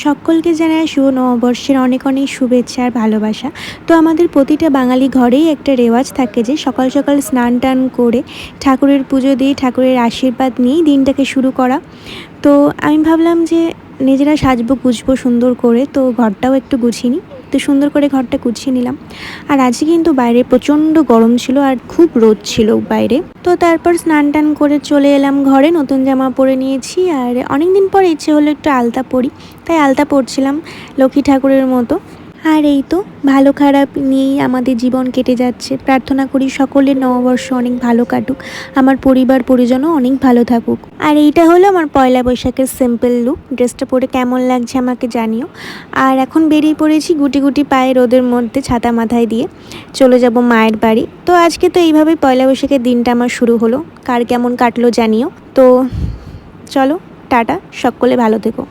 সকলকে জানাই শুভ নববর্ষের অনেক অনেক শুভেচ্ছা আর ভালোবাসা। তো আমাদের প্রতিটা বাঙালি ঘরেই একটা রেওয়াজ থাকে যে সকাল সকাল স্নান টান করে ঠাকুরের পুজো দিয়ে ঠাকুরের আশীর্বাদ নিয়েই দিনটাকে শুরু করা। তো আমি ভাবলাম যে নিজেরা সাজবো গুছবো সুন্দর করে, তো ঘরটাও একটু গুছিয়ে নিই। তো সুন্দর করে ঘরটা গুছিয়ে নিলাম। আর আজকে কিন্তু বাইরে প্রচণ্ড গরম ছিল আর খুব রোদ ছিল বাইরে। তো তারপর স্নান টান করে চলে এলাম ঘরে, নতুন জামা পরে নিয়েছি। আর অনেক দিন পর ইচ্ছে হলো একটু আলতা পরি, তাই আলতা পরছিলাম লক্ষ্মী ঠাকুরের মতো। আর এই তো ভালো খারাপ নিয়েই আমাদের জীবন কেটে যাচ্ছে। প্রার্থনা করি সকলের নববর্ষ অনেক ভালো কাটুক, আমার পরিবার পরিজনও অনেক ভালো থাকুক। আর এইটা হলো আমার পয়লা বৈশাখের সিম্পল লুক। ড্রেসটা পরে কেমন লাগছে আমাকে জানিও। আর এখন বেরিয়ে পড়েছি গুটি গুটি পায়ে রোদের মধ্যে, ছাতা মাথায় দিয়ে চলে যাব মায়ের বাড়ি। তো আজকে তো এইভাবেই পয়লা বৈশাখের দিনটা আমার শুরু হলো। কার কেমন কাটলো জানিও। তো চলো, টাটা, সকলে ভালো থেকো।